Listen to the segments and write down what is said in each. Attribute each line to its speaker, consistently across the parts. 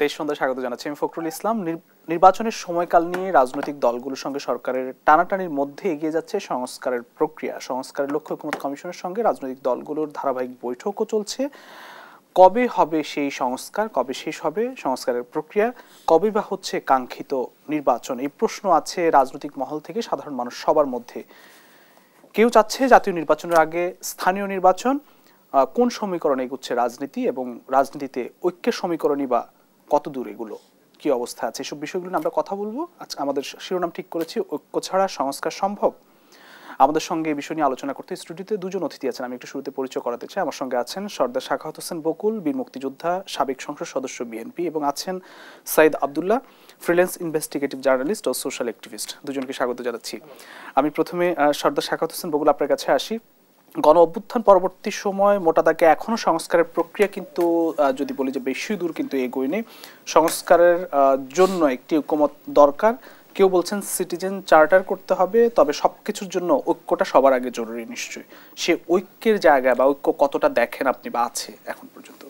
Speaker 1: বেশ সুন্দর স্বাগত জানাচ্ছি আমি ফখরুল ইসলাম। নির্বাচনের সময়কাল নিয়ে রাজনৈতিক দলগুলোর সঙ্গে সরকারের টানাটানির মধ্যে এগিয়ে যাচ্ছে সংস্কারের প্রক্রিয়া। সংস্কারের লক্ষ্য ঐকমত্য কমিশনের সঙ্গে রাজনৈতিক দলগুলোর ধারাবাহিক বৈঠকও চলছে। কবে হবে সেই সংস্কার, কবে শেষ হবে সংস্কারের প্রক্রিয়া, কবে বা হচ্ছে কাঙ্ক্ষিত নির্বাচন, এই প্রশ্ন আছে রাজনৈতিক মহল থেকে সাধারণ মানুষ সবার মধ্যে। কেউ চাচ্ছে জাতীয় নির্বাচনের আগে স্থানীয় নির্বাচন। কোন সমীকরণে এগুচ্ছে রাজনীতি এবং রাজনীতিতে ঐক্যের সমীকরণই বা কত দূর, এগুলো কি অবস্থা আছে, এসব বিষয়গুলো নিয়ে আমরা কথা বলবো। আজকে আমাদের শিরোনাম ঠিক করেছি ঐক্য ছাড়া সংস্কার সম্ভব। আমাদের সঙ্গে এই বিষয় নিয়ে আলোচনা করতে স্টুডিওতে দুজন অতিথি আছেন। আমি একটু শুরুতে পরিচয় করাতে চাই। আমার সঙ্গে আছেন সর্দার সাখাওয়াত হোসেন বকুল, বীর মুক্তিযোদ্ধা, সাবেক সংসদ সদস্য বিএনপি, এবং আছেন Saeed Abdullah, freelance investigative journalist ও সোশ্যাল অ্যাক্টিভিস্ট। দুজনকে স্বাগত জানাচ্ছি। আমি প্রথমে সর্দার সাখাওয়াত হোসেন বকুল আপনার কাছে আসি। গণ অভ্যুত্থান পরবর্তী সময় মোটা দাগে এখনো সংস্কারের প্রক্রিয়া কিন্তু যদি বলি যে বেশি দূর কিন্তু এগোয়নি। সংস্কারের জন্য একটি ঐক্যমত দরকার। কেউ বলছেন সিটিজেন চার্টার করতে হবে, তবে সবকিছুর জন্য ঐক্যটা সবার আগে জরুরি। নিশ্চয়ই সে ঐক্যের জায়গা বা ঐক্য কতটা দেখেন আপনি বা আছে এখন পর্যন্ত?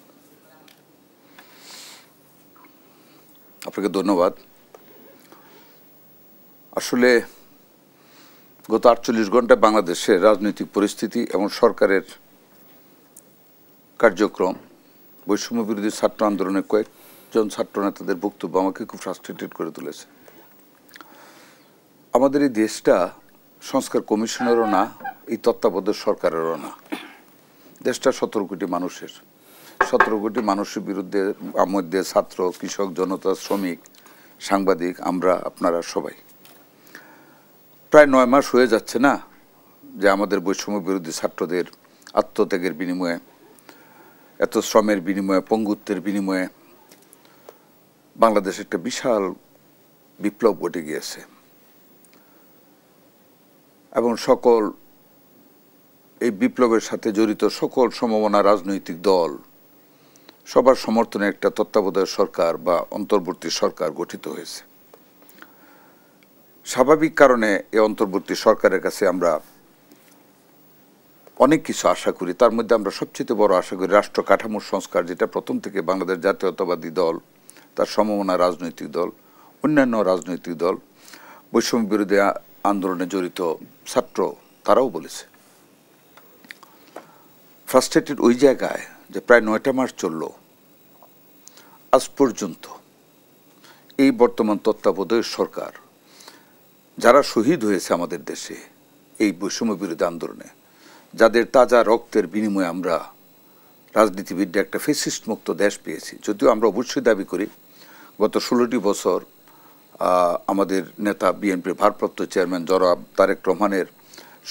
Speaker 2: আপনাকে ধন্যবাদ। আসলে গত 48 ঘন্টায় বাংলাদেশের রাজনৈতিক পরিস্থিতি এবং সরকারের কার্যক্রম, বৈষম্য বিরোধী ছাত্র আন্দোলনের কয়েকজন ছাত্র নেতাদের বক্তব্য আমাকে খুব ফ্রাস্ট্রেটেড করে তুলেছে। আমাদের এই দেশটা সংস্কার কমিশনেরও না, এই তত্ত্বাবধায়ক সরকারেরও না। দেশটা 17 কোটি মানুষের, 17 কোটি মানুষের বিরুদ্ধে মধ্যে ছাত্র, কৃষক, জনতা, শ্রমিক, সাংবাদিক, আমরা, আপনারা সবাই। প্রায় 9 মাস হয়ে যাচ্ছে না যে আমাদের বৈষম্য বিরোধী ছাত্রদের আত্মত্যাগের বিনিময়ে, এত শ্রমের বিনিময়ে, পঙ্গুত্বের বিনিময়ে বাংলাদেশে একটা বিশাল বিপ্লব ঘটে গিয়েছে এবং সকল এই বিপ্লবের সাথে জড়িত সকল সমমনা রাজনৈতিক দল সবার সমর্থনে একটা তত্ত্বাবধায়ক সরকার বা অন্তর্বর্তী সরকার গঠিত হয়েছে। স্বাভাবিক কারণে এই অন্তর্বর্তী সরকারের কাছে আমরা অনেক কিছু আশা করি। তার মধ্যে আমরা সবচেয়ে বড় আশা করি রাষ্ট্র কাঠামোর সংস্কার, যেটা প্রথম থেকে বাংলাদেশ জাতীয়তাবাদী দল, তার সমমনা রাজনৈতিক দল, অন্যান্য রাজনৈতিক দল, বৈষম্য বিরোধী আন্দোলনে জড়িত ছাত্র, তারাও বলেছে। ফ্রাস্ট্রেটেড ওই জায়গায় যে প্রায় 9টা মাস চলল, আজ পর্যন্ত এই বর্তমান তত্ত্বাবধায়ক সরকার যারা শহীদ হয়েছে আমাদের দেশে এই বৈষম্য বিরোধী আন্দোলনে, যাদের তাজা রক্তের বিনিময়ে আমরা রাজনীতিবিদরা একটা ফ্যাসিস্ট মুক্ত দেশ পেয়েছি। যদিও আমরা অবশ্যই দাবি করি গত 16টি বছর আমাদের নেতা বিএনপির ভারপ্রাপ্ত চেয়ারম্যান জনাব তারেক রহমানের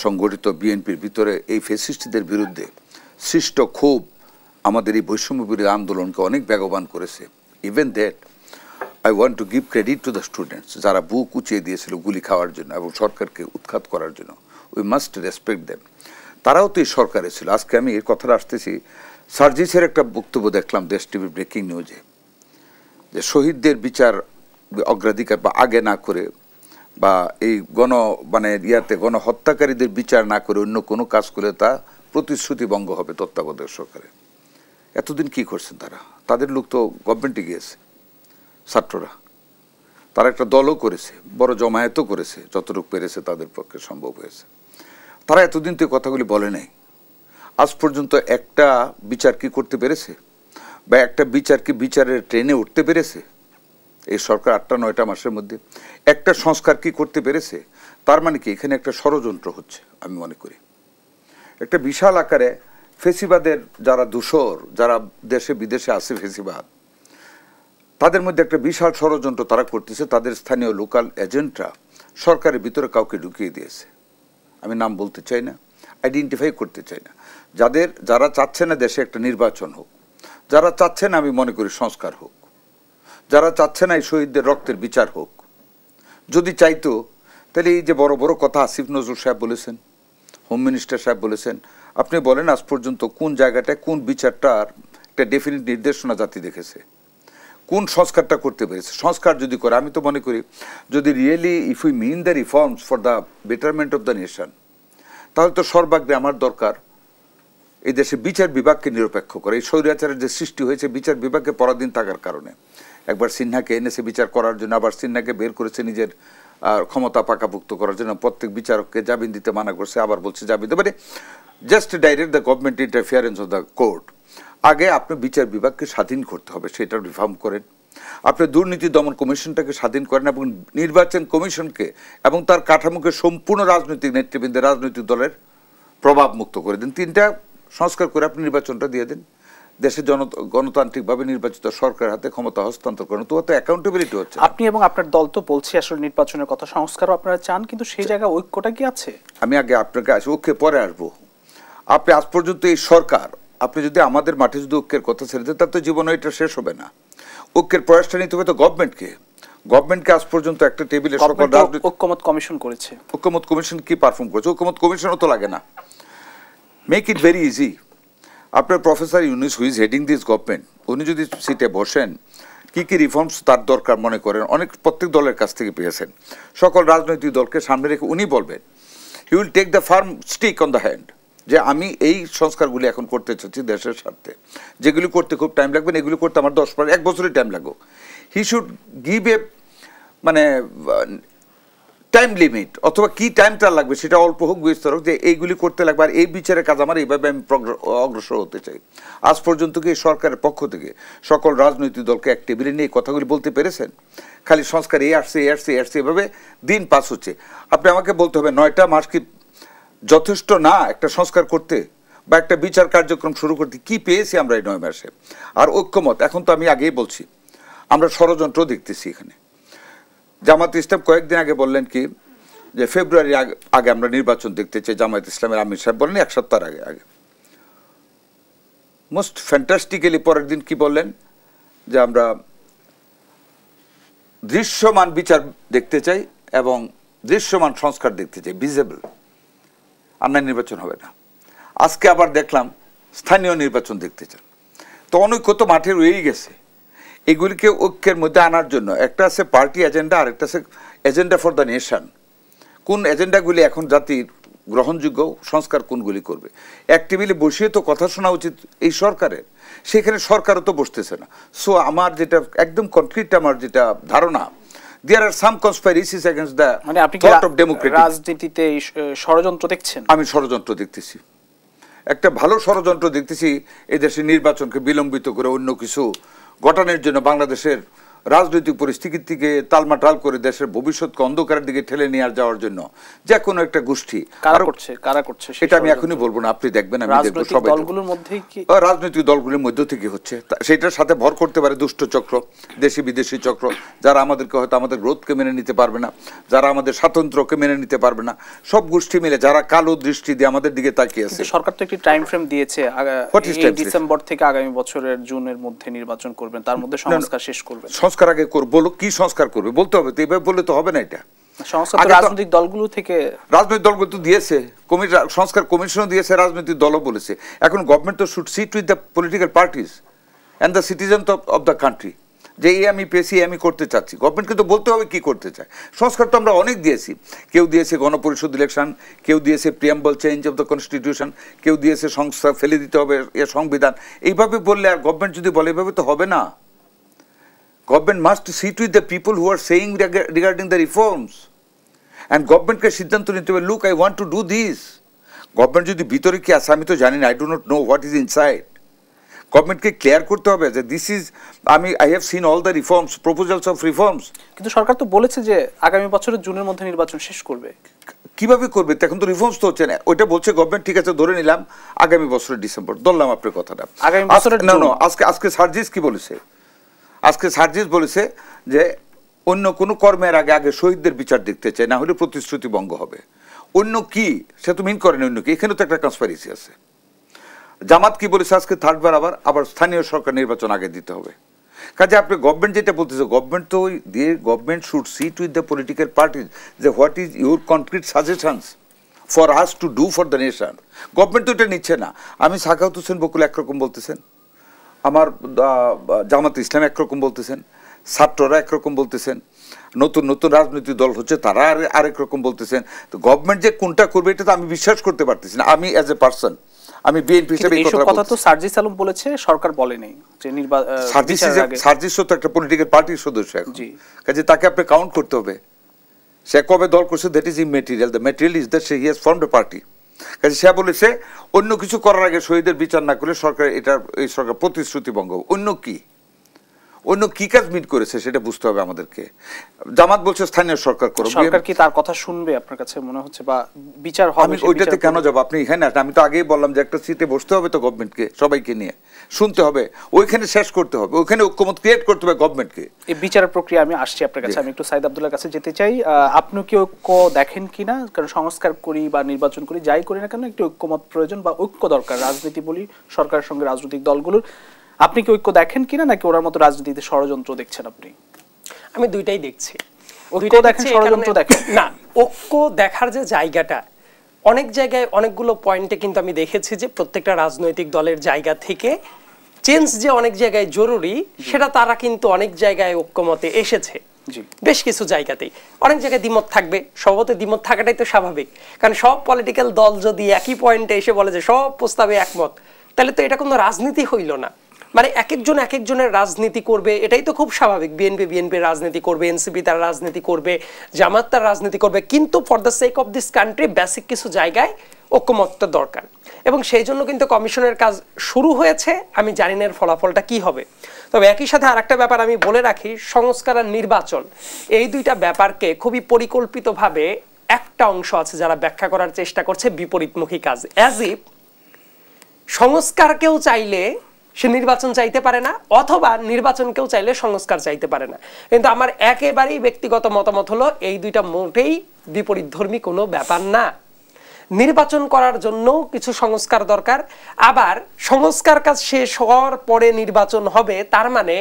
Speaker 2: সংগঠিত বিএনপির ভিতরে এই ফ্যাসিস্টদের বিরুদ্ধে সৃষ্ট ক্ষোভ আমাদের এই বৈষম্য বিরোধী আন্দোলনকে অনেক বেগবান করেছে। Even that I want to give credit to the students যারা বুক উঁচিয়ে দিয়েছিল গুলি খাওয়ার জন্য এবং সরকারকে উৎখাত করার জন্য। We must respect them. তারাও তো এই সরকারে ছিল। আজকে আমি এর কথাটা আসতেছি, সার্জিসের একটা বক্তব্য দেখলাম দেশ টিভির ব্রেকিং নিউজে, যে শহীদদের বিচার অগ্রাধিকার বা আগে না করে বা এই গণহত্যাকারীদের বিচার না করে অন্য কোনো কাজ করে তা প্রতিশ্রুতি ভঙ্গ হবে তত্ত্বাবধায়ক সরকারে। এতদিন কি করছেন তারা? তাদের লোক তো গভর্নমেন্টে গিয়েছে, ছাত্ররা, তারা একটা দলও করেছে, বড় জমায়েতও করেছে, যতটুকু পেরেছে তাদের পক্ষে সম্ভব হয়েছে। তারা এতদিন তো কথাগুলি বলে নাই। আজ পর্যন্ত একটা বিচার কি করতে পেরেছে বা একটা বিচার কি বিচারের ট্রেনে উঠতে পেরেছে এই সরকার 8-9টা মাসের মধ্যে? একটা সংস্কার কি করতে পেরেছে? তার মানে কি এখানে একটা ষড়যন্ত্র হচ্ছে। আমি মনে করি একটা বিশাল আকারে ফেসিবাদের যারা দূষর, যারা দেশে বিদেশে আছে ফেসিবাদ, তাদের মধ্যে একটা বিশাল ষড়যন্ত্র তারা করতেছে। তাদের স্থানীয় লোকাল এজেন্টরা সরকারের ভিতরে কাউকে ঢুকিয়ে দিয়েছে। আমি নাম বলতে চাই না, আইডেন্টিফাই করতে চাই না। যারা চাচ্ছে না দেশে একটা নির্বাচন হোক, যারা চাচ্ছে না আমি মনে করি সংস্কার হোক, যারা চাচ্ছে না এই শহীদদের রক্তের বিচার হোক, যদি চাইতো তাহলে এই যে বড় বড় কথা আসিফ নজরুল সাহেব বলেছেন, হোম মিনিস্টার সাহেব বলেছেন, আপনি বলেন আজ পর্যন্ত কোন জায়গাটায় কোন বিচারটার একটা ডেফিনিট নির্দেশনা জাতি দেখেছে, কোন সংস্কারটা করতে পেরেছে? সংস্কার যদি করে, আমি তো মনে করি যদি really if we mean the reforms for the betterment of the nation, তাহলে তো সর্বাগ্রে আমার দরকার এই দেশে বিচার বিভাগকে নিরপেক্ষ করে। এই স্বৈরাচারের যে সৃষ্টি হয়েছে বিচার বিভাগকে পরাধীন থাকার কারণে, একবার সিনহাকে এনেছে বিচার করার জন্য, আবার সিনহাকে বের করেছে নিজের ক্ষমতা পাকাপোক্ত করার জন্য, প্রত্যেক বিচারককে জামিন দিতে মানা করছে, আবার বলছে জামিন দিতে, মানে just direct the government interference of the court. আগে আপনি বিচার বিভাগকে স্বাধীন করতে হবে, সেটা রিফর্ম করেন। আপনি দুর্নীতি দমন কমিশনটাকে স্বাধীন করেন এবং নির্বাচন কমিশনকে এবং তার কাঠামোকে সম্পূর্ণ রাজনৈতিক নেতৃবৃন্দের, রাজনৈতিক দলের প্রভাব মুক্ত করে দিন। তিনটা সংস্কার করে আপনি নির্বাচনটা দিয়ে দিন, দেশে গণতান্ত্রিকভাবে নির্বাচিত সরকারের হাতে ক্ষমতা হস্তান্তর করেন, তো অ্যাকাউন্টেবিলিটি হচ্ছে।
Speaker 1: আপনি এবং আপনার দল তো বলছে আসলে নির্বাচনের কথা, সংস্কারও আপনারা চান, কিন্তু সেই জায়গায় ঐক্যটা কি আছে?
Speaker 2: আমি আগে আপনাকে আসি, ঐক্যে পরে আসবো। আপনি আজ পর্যন্ত এই সরকার, আপনি যদি আমাদের মাঠে যদি ঐক্যের কথা ছেড়ে দেন, তার তো জীবনে এটা শেষ হবে না। ঐক্যের প্রয়াসটা নিতে হবে তো গভর্নমেন্টকে আজ পর্যন্ত একটা টেবিলে সকল রাজনৈতিক
Speaker 1: ঐক্যমত কমিশন করেছে।
Speaker 2: ঐক্যমত কমিশন কি পারফর্ম করেছে? ঐক্যমত কমিশনও তো লাগে না। Make it very easy. আপনার professor Yunus, who is heading this government, উনি যদি সিটে বসেন, কি কি রিফর্মস তার দরকার মনে করেন, অনেক প্রত্যেক দলের কাছ থেকে পেয়েছেন, সকল রাজনৈতিক দলকে সামনে রেখে উনি বলবেন, he will take the firm stick on the hand, যে আমি এই সংস্কারগুলি এখন করতে চাচ্ছি দেশের স্বার্থে, যেগুলি করতে খুব টাইম লাগবে, এগুলি করতে আমার 10-1 বছরের টাইম লাগবে। হি শুড গিভ এ মানে টাইম লিমিট, অথবা কি টাইমটা লাগবে সেটা অল্প হোক বিস্তর হোক, যে এইগুলি করতে লাগবে, আর এই বিচারের কাজ আমার এইভাবে আমি অগ্রসর হতে চাই। আজ পর্যন্ত কি সরকারের পক্ষ থেকে সকল রাজনৈতিক দলকে এক টেবিলে নিয়ে কথাগুলি বলতে পেরেছেন? খালি সংস্কার এই আসছে এভাবে দিন পাস হচ্ছে। আপনি আমাকে বলতে হবে 9টা মাস কি যথেষ্ট না একটা সংস্কার করতে বা একটা বিচার কার্যক্রম শুরু করতে? কি পেয়েছি আমরা এই 9 মাসে? আর ঐক্যমত, এখন তো আমি আগেই বলছি, আমরা ষড়যন্ত্র দেখতেছি এখানে। জামায়াত ইসলাম কয়েকদিন আগে বললেন কি, যে ফেব্রুয়ারি আগে আমরা নির্বাচন দেখতে চাই। জামায়াত ইসলামের আমির সাহেব বললেন 1 সপ্তাহ আগে। মোস্ট ফ্যান্টাস্টিক্যালি পরের দিন কি বললেন, যে আমরা দৃশ্যমান বিচার দেখতে চাই এবং দৃশ্যমান সংস্কার দেখতে চাই, ভিজিবল। আমরা নির্বাচন হবে না। আজকে আবার দেখলাম স্থানীয় নির্বাচন দেখতে চান। তো অনৈক্য তো মাঠে রয়েই গেছে। এগুলিকে ঐক্যের মধ্যে আনার জন্য একটা আছে পার্টি এজেন্ডা, আর একটা আছে এজেন্ডা ফর দ্য নেশন। কোন এজেন্ডাগুলি এখন জাতির গ্রহণযোগ্য, সংস্কার কোনগুলি করবে, এক টেবিলে বসিয়ে তো কথা শোনা উচিত এই সরকারের। সেখানে সরকারও তো বসতেছে না। সো আমার যেটা একদম কনক্রিট, আমার যেটা ধারণা, there are some conspiracies against the thought of democratic.
Speaker 1: রাজনীতিতে ষড়যন্ত্র দেখছেন?
Speaker 2: আমি ষড়যন্ত্র দেখতেছি, একটা ভালো ষড়যন্ত্র দেখতেছি, এই দেশের নির্বাচনকে বিলম্বিত করে অন্য কিছু ঘটানোর জন্য, বাংলাদেশের রাজনৈতিক পরিস্থিতিকে তালমাটাল করে দেশের ভবিষ্যৎকে অন্ধকারের দিকে ঠেলে নিয়ে যাওয়ার জন্য যে কোনো একটা গোষ্ঠী।
Speaker 1: কারা করছে
Speaker 2: এটা আমি এখনই বলবো না, আপনি দেখবেন, আমি দেখবো সবাই।
Speaker 1: দলগুলোর মধ্যেই কি?
Speaker 2: রাজনৈতিক দলগুলোর মধ্য থেকে হচ্ছে, সেটার সাথে ভর করতে পারে দুষ্ট চক্র, দেশি বিদেশি চক্র, যারা আমাদেরকে হয়তো আমাদের গ্রোথকে মেনে নিতে পারবে না, যারা আমাদের স্বাতন্ত্র্যকে মেনে নিতে পারবে না, সব গোষ্ঠী মিলে যারা কালো দৃষ্টি দিয়ে আমাদের দিকে তাকিয়ে আছে।
Speaker 1: সরকার তো একটি টাইম ফ্রেম দিয়েছে, ডিসেম্বর থেকে আগামী বছরের জুনের মধ্যে নির্বাচন করবেন, তার মধ্যে সংস্কার শেষ করবেন। সংস্কার
Speaker 2: আগে করবো, কি সংস্কার করবে বলতে হবে তো, এইভাবে বললে তো হবে না। এটা
Speaker 1: রাজনৈতিক দলগুলো থেকে,
Speaker 2: রাজনৈতিক দলগুলো তো দিয়েছে, সংস্কার কমিশনও দিয়েছে, রাজনৈতিক দলও বলেছে। এখন গভর্নমেন্ট তো should sit with the political parties and the citizen of the country, যে এই আমি পেয়েছি, আমি করতে চাচ্ছি। গভর্নমেন্টকে তো বলতে হবে কি করতে চায়। সংস্কার তো আমরা অনেক দিয়েছি, কেউ দিয়েছে গণপরিষদ ইলেকশন, কেউ দিয়েছে preamble change of the constitution, কেউ দিয়েছে সংস্থা ফেলে দিতে হবে সংবিধান। এইভাবে বললে, আর গভর্নমেন্ট যদি বলে এইভাবে তো হবে না। Government must sit with the people who are saying regarding the reforms, and government কে সিদ্ধান্ত নিতে হবে, look, I want to do this. Government যদি ভিতরে কি আছে আমি তো জানি না, I do not know what is inside. গভর্নমেন্টকে ক্লিয়ার করতে হবে যে this is, I have seen all the reforms, proposals of reforms.
Speaker 1: কিন্তু সরকার তো বলেছে যে আগামী বছরের জুনের মধ্যে নির্বাচন শেষ করবে।
Speaker 2: কিভাবে করবে? এখন তো রিফর্মস তো হচ্ছে না। ওইটা বলছে গভর্নমেন্ট, ঠিক আছে ধরে নিলাম আগামী বছরের ডিসেম্বর, ধরলাম আপনার কথাটা।
Speaker 1: আগামী বছরের
Speaker 2: না, আজকে সার্জিস কি বলেছে? আজকে সার্জিস বলেছে যে অন্য কোনো কর্মের আগে শহীদদের বিচার দেখতে চায়, না হলে প্রতিশ্রুতি ভঙ্গ হবে। অন্য কি সে তো মিন করেন, অন্য কি? এখানে তো একটা কনস্পাইরেসি আছে। জামাত কি বলেছে আজকে থার্ডবার, আবার স্থানীয় সরকার নির্বাচন আগে দিতে হবে। কাজে আপনি গভর্নমেন্ট যেটা বলতেছে, গভর্নমেন্ট তো government should sit with the political parties, যে what is your concrete suggestions for us to do for the nation. Government তো এটা নিচ্ছে না। আমি সাখাওয়াত হোসেন বকুল একরকম বলতেছেন, আমার জামাত ইসলাম একরকম বলতেছেন, ছাত্ররা একরকম বলতেছেন, নতুন নতুন রাজনৈতিক দল হচ্ছে তারা আরেক রকম বলতেছেন। তো গভর্নমেন্ট যে কোনটা করবে এটা তো আমি বিশ্বাস করতে পারতেছি না। আমি অ্যাজ এ পার্সন আমি বিএনপি হিসেবে এই
Speaker 1: কথা তো সার্জিস আলম বলেছে, সরকার বলেনি যে
Speaker 2: সার্জিস তো একটা পলিটিক্যাল পার্টির সদস্য এখন, কাজে তাকে আপনি কাউন্ট করতে হবে। সে কবে দল করছে that is immaterial, the material is that he has formed A party. কাজে সে বলেছে অন্য কিছু করার আগে শহীদের বিচার না করলে সরকার এই সরকার প্রতিশ্রুতি ভঙ্গ। অন্য কি কাজ মিট করেছে সেটা বুঝতে হবে আমাদেরকে। জামাত বলছে স্থানীয় সরকার করবে,
Speaker 1: সরকার কি তার কথা শুনবে আপনার কাছে মনে হচ্ছে, বা বিচার হবে?
Speaker 2: আমি ওইটাতে কেন যাব? আপনি এখানে আসেন, আমি তো আগেই বললাম যে একটা সিটে বসতে হবে তো গভর্নমেন্টকে, সবাইকে নিয়ে শুনতে হবে, ওইখানে শেষ করতে হবে, ওইখানে ঐক্যমত ক্রিয়েট করতে হবে গভর্নমেন্টকে।
Speaker 1: এই বিচারের প্রক্রিয়া আমি আসছি আপনার কাছে, আমি একটু সাইদ আব্দুল্লাহর কাছে যেতে চাই। আপনি কি ঐক্য দেখেন কিনা? কারণ সংস্কার করি বা নির্বাচন করি, যাই করি না কেন একটি ঐক্যমত প্রয়োজন বা ঐক্য দরকার। রাজনীতি বলি সরকারের সঙ্গে রাজনৈতিক দলগুলোর, আপনি কি ঐক্য দেখেন কিনা, নাকি ওনার মতো রাজনীতিতে ষড়যন্ত্র দেখছেন আপনি?
Speaker 3: আমি দুইটাই দেখছি।
Speaker 1: ঐক্য দেখেন, ষড়যন্ত্র দেখেন
Speaker 3: না? ঐক্য দেখার যে জায়গাটা, অনেক জায়গায় অনেকগুলো পয়েন্টে কিন্তু আমি দেখেছি যে প্রত্যেকটা রাজনৈতিক দলের জায়গা থেকে চেঞ্জ যে অনেক জায়গায় জরুরি, সেটা তারা কিন্তু অনেক জায়গায় ঐক্যমতে এসেছে। বেশ কিছু জায়গাতেই অনেক জায়গায় দ্বিমত থাকবে, স্বভাবতই দ্বিমত থাকাটাই তো স্বাভাবিক, কারণ সব পলিটিক্যাল দল যদি একই পয়েন্টে এসে বলে যে সব প্রস্তাবে একমত, তাহলে তো এটা কোনো রাজনীতি হইল না। মানে এক একজনের রাজনীতি করবে, এটাই তো খুব স্বাভাবিক। বিএনপির রাজনীতি করবে, এনসিপি তার রাজনীতি করবে, জামাত তার রাজনীতি করবে, কিন্তু for the sake of this country basic কিছু জায়গায় ঐক্যমতটা দরকার, এবং সেই জন্য কিন্তু কমিশনের কাজ শুরু হয়েছে। আমি জানি না এর ফলাফলটা কি হবে। তবে একই সাথে আরেকটা ব্যাপার আমি বলে রাখি, সংস্কার আর নির্বাচন, এই দুইটা ব্যাপারকে খুবই পরিকল্পিতভাবে একটা অংশ আছে যারা ব্যাখ্যা করার চেষ্টা করছে বিপরীতমুখী কাজ, অ্যাজ ইফ সংস্কার কেউ চাইলে সে নির্বাচন চাইতে পারে না, অথবা নির্বাচন কেউ চাইলে সংস্কার চাইতে পারে না। কিন্তু আমার একেবারেই ব্যক্তিগত মতামত হলো এই দুইটা মোটেই বিপরীতধর্মী কোনো ব্যাপার না। নির্বাচন করার জন্য কিছু সংস্কার দরকার, আবার সংস্কার কাজ শেষ হওয়ার পরে নির্বাচন হবে, তার মানে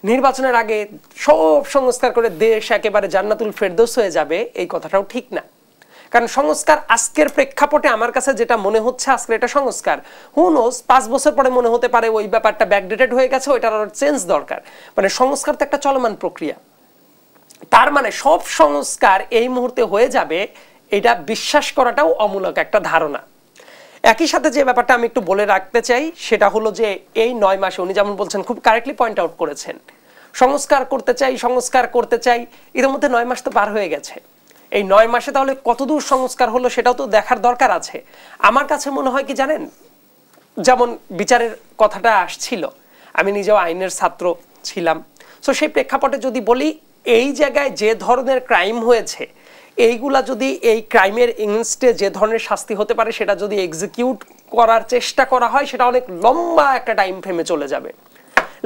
Speaker 3: নির্বাচনের আগে সব সংস্কার করে দেশ একেবারে জান্নাতুল ফেরদৌস হয়ে যাবে, এই কথাটাও ঠিক না। কারণ সংস্কার আজকের প্রেক্ষাপটে আমার কাছে যেটা মনে হচ্ছে আজকে এটা সংস্কার, হু নোজ 5 বছর পরে মনে হতে পারে ওই ব্যাপারটা ব্যাকডেটেড হয়ে গেছে, ওইটার আর চেঞ্জ দরকার। মানে সংস্কার তো একটা চলমান প্রক্রিয়া, তার মানে সব সংস্কার এই মুহূর্তে হয়ে যাবে, এটা বিশ্বাস করাটাও অমূলক একটা ধারণা। একই সাথে যে ব্যাপারটা আমি একটু বলে রাখতে চাই সেটা হলো যে এই 9 মাসে উনি যেমন বলছেন, খুব কারেক্টলি পয়েন্ট আউট করেছেন, সংস্কার করতে চাই, এর মধ্যে 9 মাস তো পার হয়ে গেছে। এই 9 মাসে তাহলে কতদূর সংস্কার হলো সেটাও তো দেখার দরকার আছে। আমার কাছে মনে হয় কি জানেন, যেমন বিচারের কথাটা আসছিল, আমি নিজেও আইনের ছাত্র ছিলাম, সো সেই প্রেক্ষাপটে যদি বলি এই জায়গায় যে ধরনের ক্রাইম হয়েছে, এইগুলা যদি এই ক্রাইমের এগেইনস্টে যে ধরনের শাস্তি হতে পারে সেটা যদি এক্সিকিউট করার চেষ্টা করা হয়, সেটা অনেক লম্বা একটা টাইম ফ্রেমে চলে যাবে।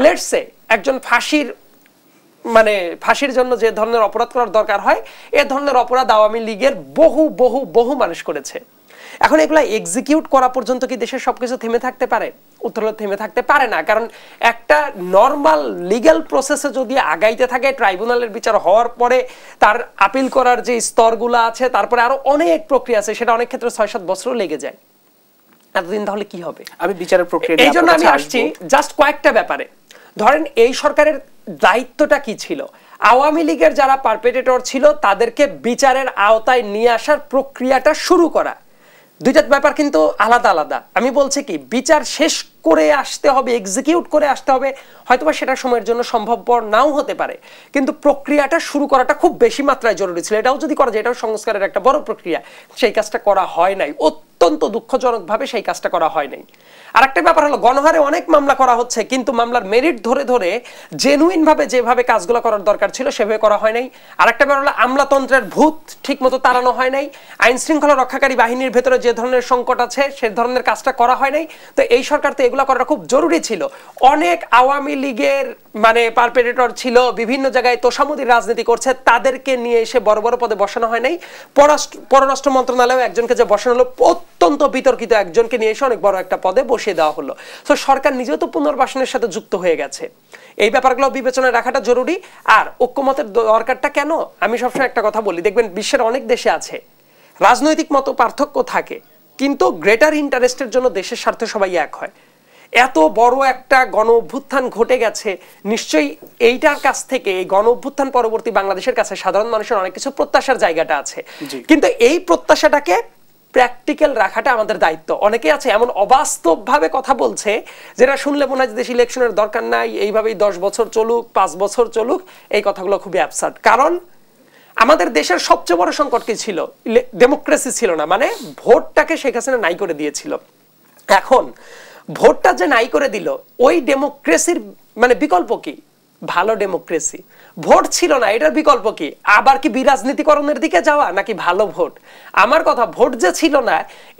Speaker 3: লেটস সে একজন ফাঁসির জন্য যে ধরনের অপরাধ করার দরকার হয়, এ ধরনের অপরাধ আওয়ামী লীগের বহু মানুষ করেছে। এখন এগুলা এক্সিকিউট করা পর্যন্ত কি দেশের সবকিছু থেমে থাকতে পারে? উত্তর হলো থেমে থাকতে পারে না। কারণ একটা নর্মাল লিগ্যাল প্রসেসে যদি আগাইতে থাকে, ট্রাইব্যুনালের বিচার হওয়ার পরে তার আপিল করার যে স্তরগুলো আছে, তারপরে আরো অনেক প্রক্রিয়া আছে, সেটা অনেক ক্ষেত্রে 6-7 বছরও লেগে যায়। এতদিন তাহলে কি হবে?
Speaker 1: আমি বিচারের প্রক্রিয়া
Speaker 3: এই জন্য আমি আসছি জাস্ট কয়েকটা ব্যাপারে। ধরেন এই সরকারের দায়িত্বটা কি ছিল? আওয়ামী লীগের যারা পারপেট্রেটর ছিল তাদেরকে বিচারের আওতায় নিয়ে আসার প্রক্রিয়াটা শুরু করা। দুইটা ব্যাপার কিন্তু আলাদা আলাদা। আমি বলছি কি, বিচার শেষ করে আসতে হবে, এক্সিকিউট করে আসতে হবে, হয়তোবা সেটা সময়ের জন্য সম্ভবপর নাও হতে পারে, কিন্তু প্রক্রিয়াটা শুরু করাটা খুব বেশি মাত্রায় জরুরি ছিল। এটাও যদি করা যায়, এটাও সংস্কারের একটা বড় প্রক্রিয়া, সেই কাজটা করা হয় নাই, অত্যন্ত দুঃখজনকভাবে সেই কাজটা করা হয় নাই। আর একটা ব্যাপার হলো, গণহারে অনেক মামলা করা হচ্ছে, কিন্তু মামলার মেরিট ধরে ধরে জেনুইন ভাবে যেভাবে কাজগুলো করার দরকার ছিল সেভাবে করা হয় নাই। আর একটা ব্যাপার হলো, আমলাতন্ত্রের ভূত ঠিক মতো তাড়ানো হয় নাই, আইন শৃঙ্খলা রক্ষাকারী বাহিনীর ভেতরে যে ধরনের সংকট আছে সে ধরনের কাজটা করা হয় নাই। তো এই সরকার তো এগুলো করাটা খুব জরুরি ছিল। অনেক আওয়ামী লীগের পারপেট্রেটর ছিল, বিভিন্ন জায়গায় তোষামোদীর রাজনীতি করছে, তাদেরকে নিয়ে এসে বড় বড় পদে বসানো হয় নাই। পররাষ্ট্র মন্ত্রণালয়ে একজনকে যে বসানো হলো, অত্যন্ত বিতর্কিত একজনকে নিয়ে এসে অনেক বড় একটা পদে বসিয়ে দেওয়া হলো। তো সরকার নিজেও তো পুনর্বাসনের সাথে যুক্ত হয়ে গেছে। এই ব্যাপারগুলো বিবেচনায় রাখাটা জরুরি। আর ঐক্যমতের দরকারটা কেন? আমি সবসময় একটা কথা বলি, দেখবেন বিশ্বের অনেক দেশে আছে রাজনৈতিক মত পার্থক্য থাকে, কিন্তু গ্রেটার ইন্টারেস্টের জন্য দেশের স্বার্থে সবাই এক হয়। এত বড় একটা গণ অভ্যুত্থান ঘটে গেছে, নিশ্চয়ই এইটার কাছ থেকে, এই গণ অভ্যুত্থান পরবর্তী বাংলাদেশের কাছে সাধারণ মানুষের অনেক কিছু প্রত্যাশার জায়গাটা আছে, কিন্তু এই প্রত্যাশাটাকে প্র্যাকটিক্যাল রাখাটা আমাদের দায়িত্ব। অনেকে আছে এমন অবাস্তবভাবে কথা বলছে যেটা শুনলে মনে হয় দেশ ইলেকশনের দরকার নাই, এইভাবেই 10 বছর চলুক, 5 বছর চলুক। এই কথাগুলো খুবই অ্যাবসার্ড। কারণ আমাদের দেশের সবচেয়ে বড় সংকট কি ছিল? ডেমোক্রেসি ছিল না, মানে ভোটটাকে শেখ হাসিনা নাই করে দিয়েছিল। এখন ভোটটা যে নাই করে দিল, ওই ডেমোক্রেসির মানে বিকল্প কি? ভালো ডেমোক্রেসি। ভোট ছিল না, এটার বিকল্প কি? আবার কি বিরাজনীতিকরণের দিকে যাওয়া, নাকি ভালো ভোট? আমার কথা, ভোট যে ছিল না,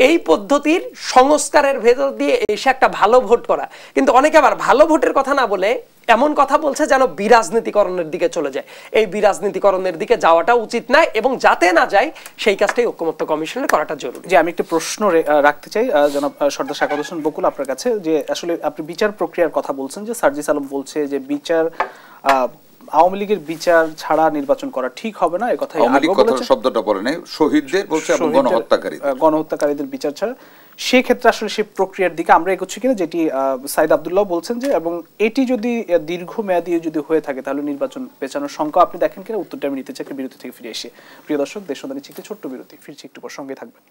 Speaker 3: এই পদ্ধতির সংস্কারের ভেতর দিয়ে এসে একটা ভালো ভোট করা। কিন্তু অনেকে আবার ভালো ভোটের কথা না বলে এমন কথা বলছে যেন বিরাজনীতিকরণের দিকে চলে যায়। এই বিরাজনীতিকরণের দিকে যাওয়াটা উচিত নয়, এবং যাতে না যায় সেই কাজটাই ঐক্যমত্য কমিশনের করাটা জরুরি।
Speaker 1: যে আমি একটা প্রশ্ন রাখতে চাই জনাব সর্দার সাখাওয়াত হোসেন বকুল আপনার কাছে, যে আসলে আপনি বিচার প্রক্রিয়ার কথা বলছেন, যে সার্জিস আলম বলছে যে বিচার আওয়ামী লীগের বিচার ছাড়া নির্বাচন করা ঠিক হবে না, এই কথা
Speaker 2: শব্দটা বলে নাই, শহীদদের বলছে এবং
Speaker 1: গণহত্যাকারীদের বিচার ছাড়া। সেক্ষেত্রে আসলে সেই প্রক্রিয়ার দিকে আমরা এগোচ্ছি কিনা, যেটি সাইদ আব্দুল্লাহ বলছেন যে, এবং এটি যদি দীর্ঘমেয়াদী যদি হয়ে থাকে তাহলে নির্বাচন পেছানোর শঙ্কা আপনি দেখেন কিনা, উত্তরটা আমি নিতে চাই বিরতি থেকে ফিরে এসে। প্রিয় দর্শক, দেশবন্ধু নিচ্ছে একটি ছোট্ট বিরতি, ফিরছি একটু পর, সঙ্গে থাকবেন।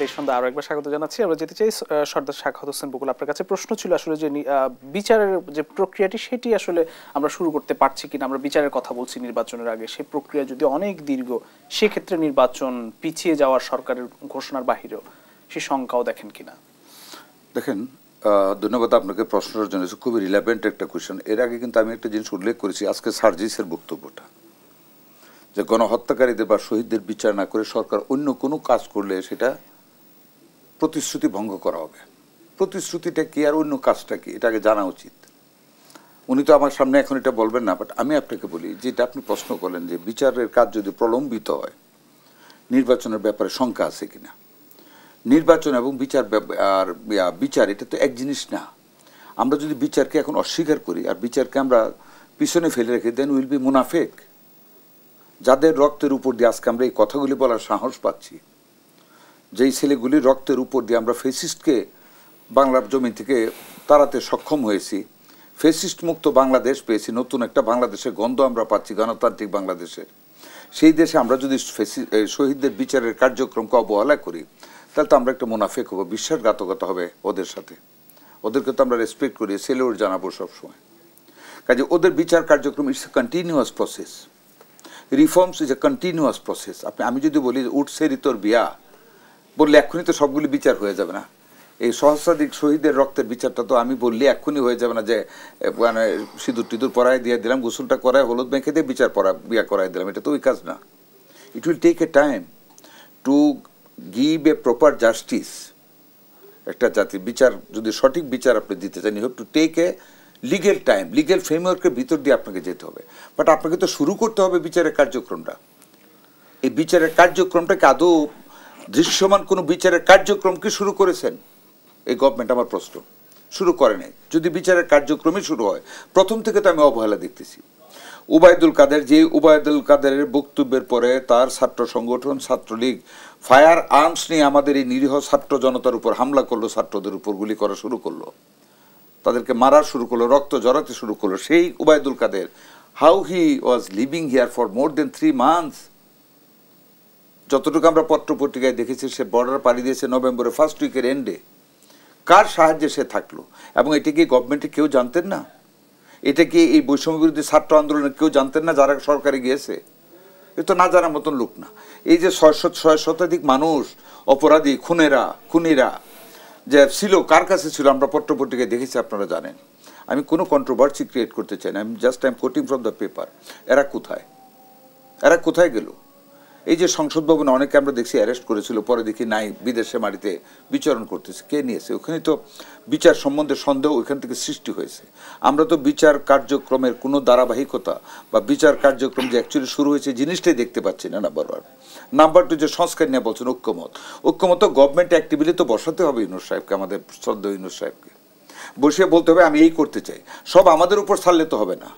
Speaker 1: দেশবন্ধু আরো একবার স্বাগত জানাচ্ছি। আমরা যেতে চাই সর্দার সাখাওয়াত হোসেন বকুল আপনার কাছে। প্রশ্ন ছিল আসলে যে বিচারের যে প্রক্রিয়াটি সেটি আসলে আমরা শুরু করতে পারছি কিনা। আমরা বিচারের কথা বলছি নির্বাচনের আগে, সেই প্রক্রিয়া যদি অনেক দীর্ঘ, সেক্ষেত্রে নির্বাচন পিছিয়ে যাওয়ার সরকারের ঘোষণার বাহিরেও সে শঙ্কাও দেখেন কিনা।
Speaker 2: দেখেন, ধন্যবাদ আপনাকে প্রশ্নের জন্য, খুবই রিলেভেন্ট একটা কোয়েশ্চেন। এর আগে কিন্তু আমি একটা জিনিস উল্লেখ করেছি, আজকে সার্জিসের বক্তব্যটা, যে গণহত্যাকারীদের বা শহীদদের বিচার না করে সরকার অন্য কোনো কাজ করলে সেটা প্রতিশ্রুতি ভঙ্গ করা হবে। প্রতিশ্রুতিটা কি আর অন্য কাজটা কি, এটাকে জানা উচিত। উনি তো আমার সামনে এখন এটা বলবেন না, বাট আমি আপনাকে বলি, যেটা আপনি প্রশ্ন করলেন যে বিচারের কাজ যদি প্রলম্বিত হয়, নির্বাচনের ব্যাপারে শঙ্কা আছে কিনা। নির্বাচন এবং বিচার এটা তো এক জিনিস না। আমরা যদি বিচারকে এখন অস্বীকার করি আর বিচারকে আমরা পিছনে ফেলে রেখে, দেন উইল বি মুনাফেক। যাদের রক্তের উপর দিয়ে আজকে আমরা এই কথাগুলি বলার সাহস পাচ্ছি, যেই ছেলেগুলির রক্তের উপর দিয়ে আমরা ফেসিস্টকে বাংলার জমি থেকে তাড়াতে সক্ষম হয়েছি, ফেসিস্ট মুক্ত বাংলাদেশ পেয়েছি, নতুন একটা বাংলাদেশের গন্ধ আমরা পাচ্ছি, গণতান্ত্রিক বাংলাদেশের, সেই দেশে আমরা যদি শহীদদের বিচারের কার্যক্রমকে অবহেলা করি, তাহলে তো আমরা একটা মুনাফেক হবো, বিশ্বাসঘাতকতা হবে ওদের সাথে। ওদেরকে তো আমরা রেসপেক্ট করি, সেলুট জানাবো সবসময়। কাজে ওদের বিচার কার্যক্রম it's a continuous process, reforms is a continuous process. আমি যদি বলি উঠছে ঋতর বিয়া বললে এক্ষুনি তো সবগুলি বিচার হয়ে যাবে না। এই সহস্রাধিক শহীদের রক্তের বিচারটা তো আমি বললে এক্ষুনি হয়ে যাবে না, যে মানে সিঁদুর টিঁদুর পরায় দিয়ে দিলাম, গোসলটা করায়, হলুদ মেখে দিয়ে বিয়া করাই দিলাম, এটা তো ওই কাজ না। It will take a time to give a proper justice. একটা জাতির বিচার যদি সঠিক বিচার আপনি দিতে চান, you have to take a legal time, legal ফ্রেমওয়ার্কের ভিতর দিয়ে আপনাকে যেতে হবে। বাট আপনাকে তো শুরু করতে হবে বিচারের কার্যক্রমটা। এই বিচারের কার্যক্রমটাকে আদৌ দৃশ্যমান কোনো বিচারের কার্যক্রম কি শুরু করেছেন এই গভর্নমেন্ট? আমার প্রশ্ন, শুরু করে নাই। যদি বিচারের কার্যক্রমই শুরু হয়, প্রথম থেকে তো আমি অবহেলা দেখতেছি। উবায়দুল কাদেরের বক্তব্যের পরে তার ছাত্র সংগঠন ছাত্রলীগ ফায়ার আর্মস নিয়ে আমাদের এই নিরীহ ছাত্র জনতার উপর হামলা করলো, ছাত্রদের উপর গুলি করা শুরু করলো, তাদেরকে মারা শুরু করলো, রক্ত জড়াতে শুরু করলো। সেই Obaidul Quader, how he was living here for more than 3 months। যতটুকু আমরা পত্রপত্রিকায় দেখেছি, সে বর্ডার পাড়ি দিয়েছে নভেম্বরের ফার্স্ট উইকের এন্ডে। কার সাহায্যে সে থাকলো? এবং এটা কি গভর্নমেন্টে কেউ জানতেন না? এটা কি এই বৈষম্য বিরোধী ছাত্র আন্দোলনে কেউ জানতেন না যারা সরকারে গিয়েছে? এ তো না জানার মতন লোক না। এই যে 600 শতাধিক মানুষ, অপরাধী, খুনিরা যে ছিল, কার কাছে ছিল আমরা পত্রপত্রিকায় দেখেছি, আপনারা জানেন। আমি কোনো কন্ট্রোভার্সি ক্রিয়েট করতে চাই না, I am coating from the paper. এরা কোথায় গেল? এই যে সংসদ ভবনে অনেকে আমরা দেখছি অ্যারেস্ট করেছিল, পরে দেখি নাই, বিদেশে মাটিতে বিচরণ করতেছে। কে নিয়েছে? ওখানে তো বিচার সম্বন্ধে সন্দেহ ওইখান থেকে সৃষ্টি হয়েছে। আমরা তো বিচার কার্যক্রমের কোনো ধারাবাহিকতা বা বিচার কার্যক্রম যে অ্যাকচুয়ালি শুরু হয়েছে জিনিসটাই দেখতে পাচ্ছি না। নাম্বার 2 যে সংস্কার নিয়ে বলছেন ঐক্যমত গভর্নমেন্ট অ্যাক্টিভিটি তো বসাতে হবে ইউনূস সাহেবকে, আমাদের শ্রদ্ধেয় ইউনূস সাহেবকে বসিয়ে বলতে হবে আমি এই করতে চাই। সব আমাদের উপর ছাড়লে তো হবে না।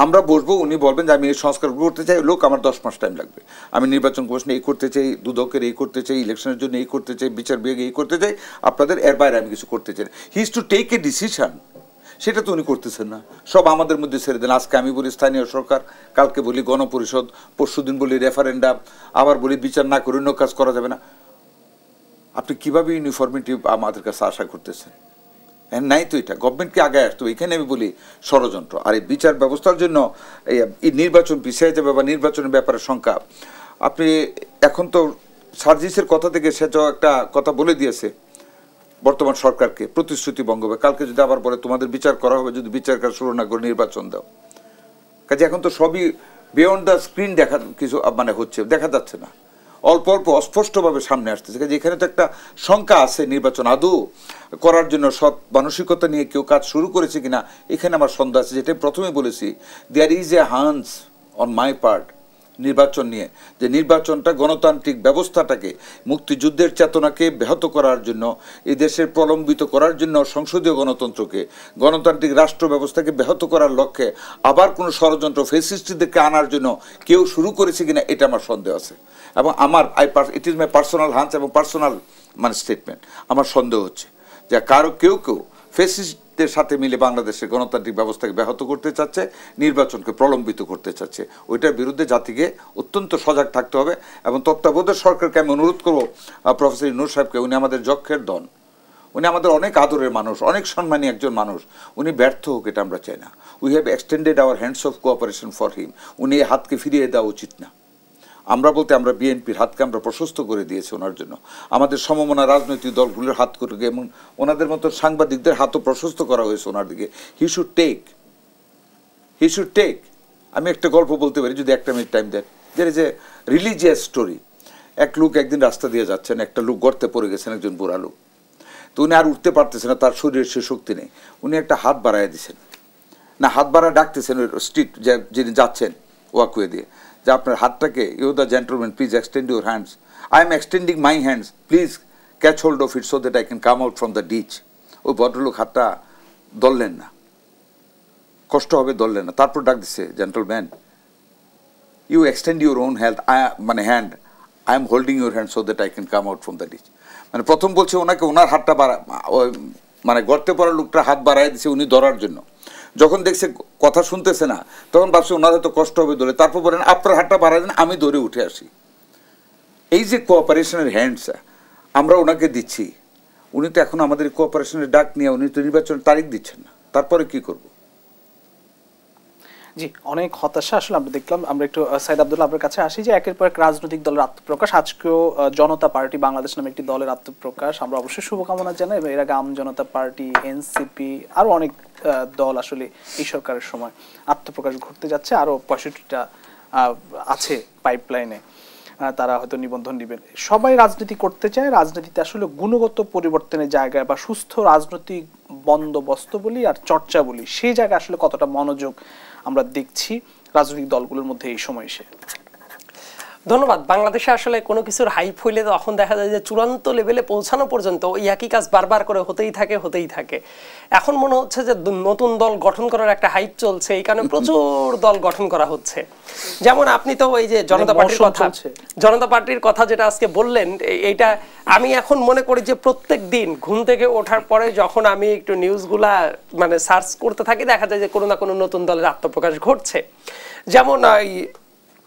Speaker 2: আমরা বসবো, উনি বলবেন যে আমি এই সংস্কার করতে চাই, লোক আমার 10 মাস টাইম লাগবে, আমি নির্বাচন কমিশনে এই করতে চাই, দুদকের এই করতে চাই, ইলেকশনের জন্য এই করতে চাই, বিচার বিভাগে এই করতে চাই, আপনাদের এর বাইরে আমি কিছু করতে চাই। He is to take a decision. সেটা তো উনি করতেছেন না, সব আমাদের মধ্যে ছেড়ে দেন। আজকে আমি বলি স্থানীয় সরকার, কালকে বলি গণপরিষদ, পরশুদিন বলি রেফারেন্ডাম, আবার বলি বিচার না করে অন্য কাজ করা যাবে না। আপনি কিভাবে ইউনিফর্মিটি আমাদের কাছে আশা করতেছেন? নাই তো, এটা গভর্নমেন্টকে আগে আসতো। এখানে আমি বলি ষড়যন্ত্র। আর এই বিচার ব্যবস্থার জন্য এই নির্বাচন পিছিয়ে যাবে বা নির্বাচনের ব্যাপারে শঙ্কা। আপনি এখন তো সার্জিসের কথা থেকে সে তো একটা কথা বলে দিয়েছে বর্তমান সরকারকে, প্রতিশ্রুতি ভঙ্গ হবে। কালকে যদি আবার বলে তোমাদের বিচার করা হবে, যদি বিচার করা শুরু না করে নির্বাচন দাও। কাজে এখন তো সবই বিয়ন্ড দ্য স্ক্রিন দেখা কিছু মানে হচ্ছে, দেখা যাচ্ছে না, অল্প অল্প অস্পষ্টভাবে সামনে আসতেছে। কাজে এখানে তো একটা শঙ্কা আছে, নির্বাচন আদৌ করার জন্য সৎ মানসিকতা নিয়ে কেউ কাজ শুরু করেছে কিনা, এখানে আমার সন্দেহ আছে। যেটা প্রথমে বলেছি, there is a hunch on my part নির্বাচন নিয়ে, যে নির্বাচনটা গণতান্ত্রিক ব্যবস্থাটাকে, মুক্তিযুদ্ধের চেতনাকে ব্যাহত করার জন্য, এই দেশের প্রলম্বিত করার জন্য, সংসদীয় গণতন্ত্রকে, গণতান্ত্রিক রাষ্ট্র ব্যবস্থাকে ব্যাহত করার লক্ষ্যে আবার কোনো ষড়যন্ত্র ফেসিস্টদেরকে আনার জন্য কেউ শুরু করেছে কিনা, এটা আমার সন্দেহ আছে। এবং আমার it is my personal Hans এবং পার্সোনাল মানে স্টেটমেন্ট, আমার সন্দেহ হচ্ছে যে কেউ ফেসিস্টদের সাথে মিলে বাংলাদেশের গণতান্ত্রিক ব্যবস্থাকে ব্যাহত করতে চাচ্ছে, নির্বাচনকে প্রলম্বিত করতে চাচ্ছে। ওইটার বিরুদ্ধে জাতিকে অত্যন্ত সজাগ থাকতে হবে। এবং তত্ত্বাবধায়ক সরকারকে আমি অনুরোধ করবো, প্রফেসর ইউনূস সাহেবকে, উনি আমাদের যক্ষের ধন, উনি আমাদের অনেক আদরের মানুষ, অনেক সম্মানী একজন মানুষ, উনি ব্যর্থ হোক এটা আমরা চাই না। We have extended hour hands of cooperation for him. উনি এই হাতকে ফিরিয়ে দেওয়া উচিত না। আমরা বলতে আমরা বিএনপির হাতকে আমরা প্রশস্ত করে দিয়েছি ওনার জন্য, আমাদের সমমনা রাজনৈতিক দলগুলোর হাত করে, এবং ওনাদের মতো সাংবাদিকদের হাতও প্রশস্ত করা হয়েছে ওনার দিকে। He should take. আমি একটা গল্প বলতে পারি যদি একটা মিনিট টাইম দেন। There is a religious story. এক লোক একদিন রাস্তা দিয়ে যাচ্ছেন, একটা লোক গর্তে পড়ে গেছেন, একজন বুড়া লোক। তো উনি আর উঠতে পারতেছেন না, তার শরীরের সে শক্তি নেই। উনি একটা হাত বাড়াইয়া দিচ্ছেন, না হাত বাড়া ডাকতেছেন ওই স্ট্রিট যিনি যাচ্ছেন ওয়াকওয়ে দিয়ে, যে আপনার হাতটাকে, you the gentleman, please extend your hands. I am extending my hands, please catch hold of it so that I can come out from the ditch. ওই ভদ্রলোক হাতটা ধরলেন না, কষ্ট হবে, ধরলেন না। তারপর ডাক দিচ্ছে, gentleman, you extend your own hand, hand, I am holding your hand so that I can come out from the ditch. মানে প্রথম বলছে ওনাকে ওনার হাতটা মানে গর্তে পড়া লোকটা হাত বাড়াই দিচ্ছে উনি ধরার জন্য। যখন দেখছে কথা শুনতেছে না, তখন ভাবছে ওনার হয়তো কষ্ট হবে ধরে। তারপর বলেন আপনার হাতটা বাড়াই দেন, আমি ধরে উঠে আসি। এই যে কোঅপারেশনের হ্যান্ডস আমরা ওনাকে দিচ্ছি, উনি তো এখন আমাদের কোঅপারেশনের ডাক নিয়ে উনি তো নির্বাচনের তারিখ দিচ্ছেন না। তারপরে কি করব?
Speaker 1: জি, অনেক হতাশা আসলে আমরা দেখলাম। আমরা একটু সাইদ আব্দুল্লাহ আপনার কাছে আসি, যে একের পর এক রাজনৈতিক দলের আত্মপ্রকাশ। আজকেও জনতা পার্টি বাংলাদেশ নামে একটি দলের আত্মপ্রকাশ। আমরা অবশ্যই শুভকামনা জানাই। এর আগে আম জনতা পার্টি, এনসিপি, আরো অনেক দল আসলে এই সরকারের সময় আত্মপ্রকাশ ঘটতে যাচ্ছে। আরো 65টা আছে পাইপলাইনে, তারা হয়তো নিবন্ধন দিবেন। সবাই রাজনীতি করতে চায়। রাজনীতিতে আসলে গুণগত পরিবর্তনের জায়গায় বা সুস্থ রাজনৈতিক বন্দোবস্ত বলি আর চর্চা বলি, সেই জায়গায় আসলে কতটা মনোযোগ আমরা দেখছি রাজনৈতিক দলগুলোর মধ্যে এই সময় এসে?
Speaker 3: ধন্যবাদ। বাংলাদেশে আসলে কোনো কিছুর হাইপ হইলে তখন দেখা যায় যে চূড়ান্ত লেভেলে পৌঁছানো পর্যন্ত ওই একই কাজ বারবার করে হতেই থাকে। এখন মনে হচ্ছে যে নতুন দল গঠন করার একটা হাইপ চলছে, এই কারণে প্রচুর দল গঠন করা হচ্ছে। যেমন আপনি তো ওই যে জনতা পার্টির কথা যেটা আজকে বললেন, এইটা আমি এখন মনে করি যে প্রত্যেক দিন ঘুম থেকে ওঠার পরে যখন আমি একটু নিউজগুলা মানে সার্চ করতে থাকি, দেখা যায় যে কোনো না কোনো নতুন দলের আত্মপ্রকাশ ঘটছে। যেমন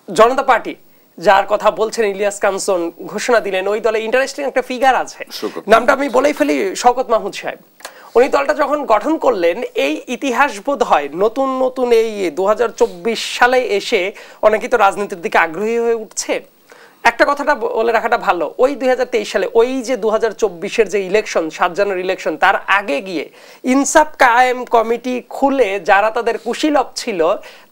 Speaker 3: জনতা পার্টি যার কথা বলছেন, ইলিয়াস কাঞ্চন ঘোষণা দিলেন, ওই দলে ইন্টারেস্টিং একটা ফিগার আছে, নামটা আমি বলেই ফেলি, শওকত মাহমুদ সাহেব। উনি দলটা যখন গঠন করলেন, এই ইতিহাস বোধ হয় নতুন এই 2024 সালে এসে অনেকেই তো রাজনীতির দিকে আগ্রহী হয়ে উঠছে। একটা কথাটা বলে রাখাটা ভালো, ওই 2023 সালে ওই যে 2024-এর যে ইলেকশন, 7 জানুয়ারি ইলেকশন, তার আগে গিয়ে ইনসাফ কায়েম কমিটি খুলে যারা তাদের কুশীলব ছিল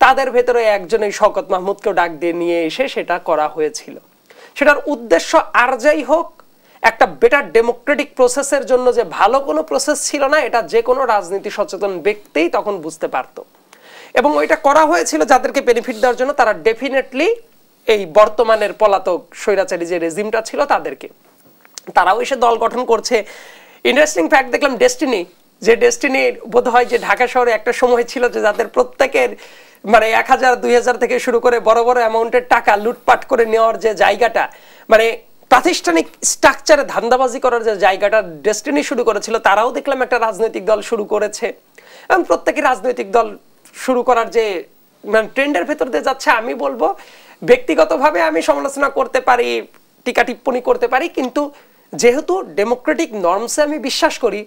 Speaker 3: তাদের ভেতরে একজন এই শওকত মাহমুদকেও ডাক দিয়ে নিয়ে এসে সেটা করা হয়েছিল। সেটার উদ্দেশ্য আর যাই হোক, একটা বেটার ডেমোক্রেটিক প্রসেসের জন্য যে ভালো কোনো প্রসেস ছিল না, এটা যে কোনো রাজনীতি সচেতন ব্যক্তিই তখন বুঝতে পারত। এবং ওইটা করা হয়েছিল যাদেরকে বেনিফিট দেওয়ার জন্য, তারা ডেফিনেটলি এই বর্তমানের পলাতক স্বৈরাচারী যে রেজিমটা ছিল তাদেরকে, তারাও এসে দল গঠন করছে। ইন্টারেস্টিং ফ্যাক্ট দেখলাম, ডেস্টিনি বোধ হয় যে ঢাকা শহরে একটা সময় ছিল যে যাদের প্রত্যেকের মানে 1000 2000 থেকে শুরু করে বড় বড় অ্যামাউন্টের টাকা লুটপাট করে নেওয়ার যে জায়গাটা, মানে প্রাতিষ্ঠানিক স্ট্রাকচারে ধান্দাবাজি করার যে জায়গাটা ডেস্টিনি শুরু করেছিল, তারাও দেখলাম একটা রাজনৈতিক দল শুরু করেছে এবং প্রত্যেকই রাজনৈতিক দল শুরু করার যে মানে ট্রেন্ডের ভেতর দিয়ে যাচ্ছে। আমি বলবো ব্যক্তিগতভাবে আমি সমালোচনা করতে পারি, টিকা টিপ্পণী করতে পারি, কিন্তু যেহেতু ডেমোক্রেটিক নর্মসে আমি বিশ্বাস করি,